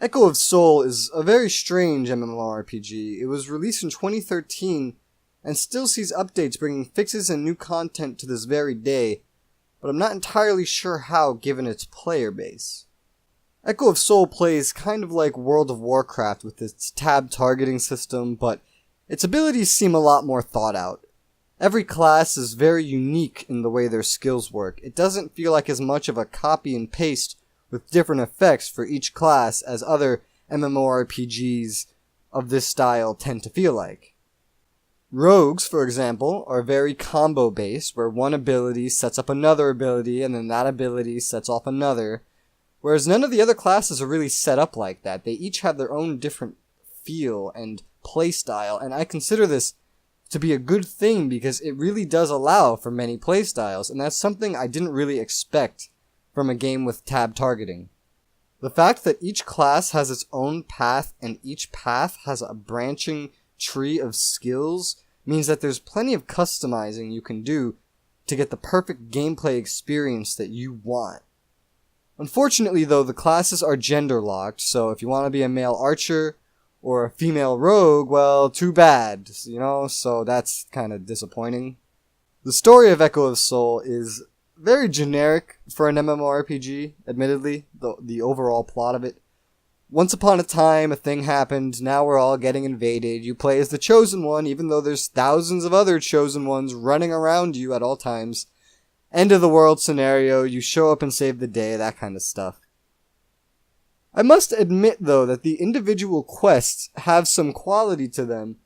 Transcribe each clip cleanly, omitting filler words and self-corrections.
Echo of Soul is a very strange MMORPG. It was released in 2013 and still sees updates bringing fixes and new content to this very day, but I'm not entirely sure how given its player base. Echo of Soul plays kind of like World of Warcraft with its tab targeting system, but its abilities seem a lot more thought out. Every class is very unique in the way their skills work. It doesn't feel like as much of a copy and paste with different effects for each class as other MMORPGs of this style tend to feel like. Rogues, for example, are very combo based, where one ability sets up another ability and then that ability sets off another, whereas none of the other classes are really set up like that. They each have their own different feel and playstyle, and I consider this to be a good thing because it really does allow for many playstyles, and that's something I didn't really expect from a game with tab targeting. The fact that each class has its own path and each path has a branching tree of skills means that there's plenty of customizing you can do to get the perfect gameplay experience that you want. Unfortunately though, the classes are gender locked, so if you want to be a male archer or a female rogue, well, too bad, so that's kind of disappointing. The story of Echo of Soul is very generic for an MMORPG, admittedly, the overall plot of it. Once upon a time, a thing happened, now we're all getting invaded, you play as the Chosen One, even though there's thousands of other Chosen Ones running around you at all times. End of the world scenario, you show up and save the day, that kind of stuff. I must admit, though, that the individual quests have some quality to them,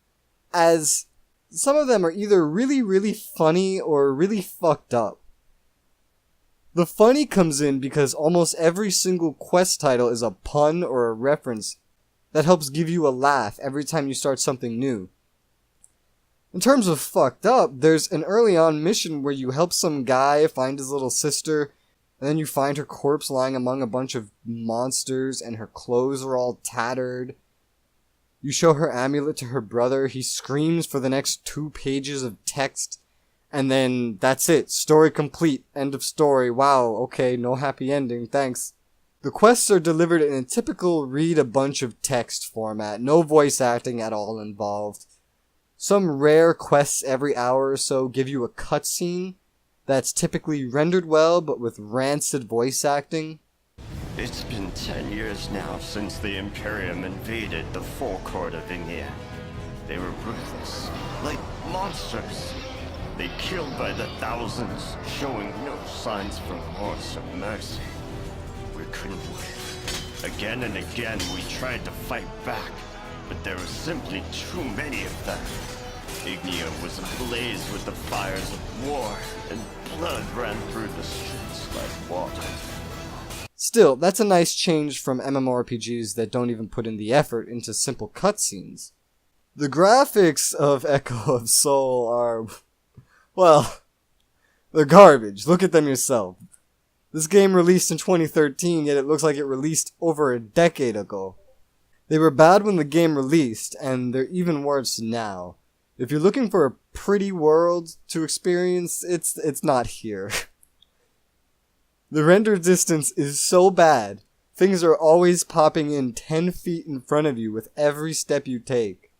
as some of them are either really, really funny or really fucked up. The funny comes in because almost every single quest title is a pun or a reference that helps give you a laugh every time you start something new. In terms of fucked up, there's an early on mission where you help some guy find his little sister, and then you find her corpse lying among a bunch of monsters and her clothes are all tattered. You show her amulet to her brother, he screams for the next 2 pages of text, and then that's it. Story complete. End of story. Wow, okay, no happy ending, thanks. The quests are delivered in a typical read a bunch of text format, no voice acting at all involved. Some rare quests every hour or so give you a cutscene that's typically rendered well but with rancid voice acting. It's been 10 years now since the Imperium invaded the forecourt of Ingir. They were ruthless, like monsters. They killed by the thousands, showing no signs of remorse or mercy. We couldn't live. Again and again we tried to fight back, but there were simply too many of them. Ignia was ablaze with the fires of war, and blood ran through the streets like water. Still, that's a nice change from MMORPGs that don't even put in the effort into simple cutscenes. The graphics of Echo of Soul are, well, they're garbage. Look at them yourself. This game released in 2013, yet it looks like it released over a decade ago. They were bad when the game released, and they're even worse now. If you're looking for a pretty world to experience, it's not here. The render distance is so bad, things are always popping in 10 feet in front of you with every step you take.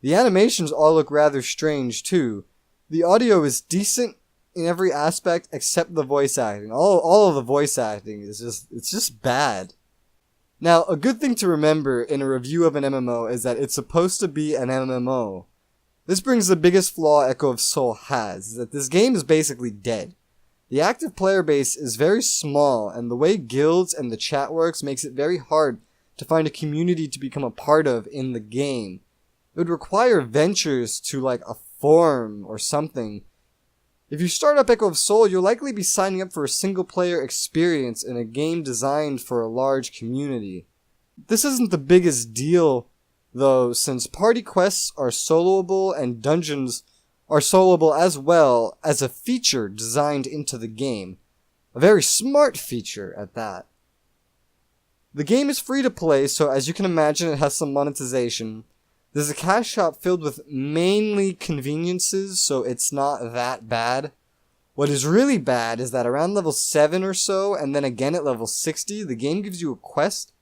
The animations all look rather strange too. The audio is decent in every aspect except the voice acting. All of the voice acting is just bad. Now, a good thing to remember in a review of an MMO is that it's supposed to be an MMO. This brings the biggest flaw Echo of Soul has, is that this game is basically dead. The active player base is very small, and the way guilds and the chat works makes it very hard to find a community to become a part of in the game. It would require ventures to like a forum or something. If you start up Echo of Soul, you'll likely be signing up for a single player experience in a game designed for a large community. This isn't the biggest deal though, since party quests are soloable and dungeons are soloable as well as a feature designed into the game. A very smart feature at that. The game is free to play, so as you can imagine it has some monetization. There's a cash shop filled with mainly conveniences, so it's not that bad. What is really bad is that around level 7 or so, and then again at level 60, the game gives you a quest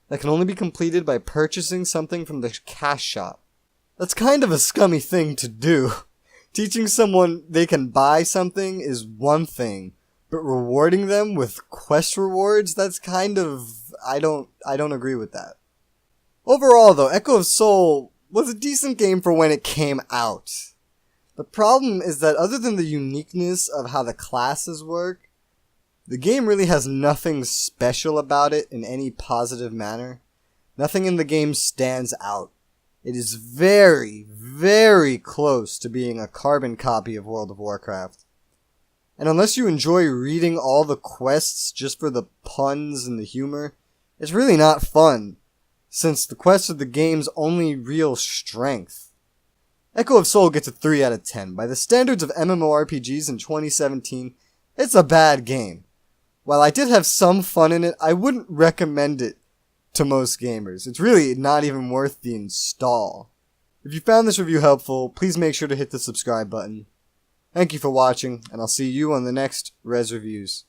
that can only be completed by purchasing something from the cash shop. That's kind of a scummy thing to do. Teaching someone they can buy something is one thing, but rewarding them with quest rewards, that's kind of... I don't agree with that. Overall though, Echo of Soul was a decent game for when it came out. The problem is that other than the uniqueness of how the classes work, the game really has nothing special about it in any positive manner. Nothing in the game stands out. It is very, very close to being a carbon copy of World of Warcraft. And unless you enjoy reading all the quests just for the puns and the humor, it's really not fun, since the quests are the game's only real strength. Echo of Soul gets a 3 out of 10. By the standards of MMORPGs in 2017, it's a bad game. While I did have some fun in it, I wouldn't recommend it to most gamers. It's really not even worth the install. If you found this review helpful, please make sure to hit the subscribe button. Thank you for watching, and I'll see you on the next Res Reviews.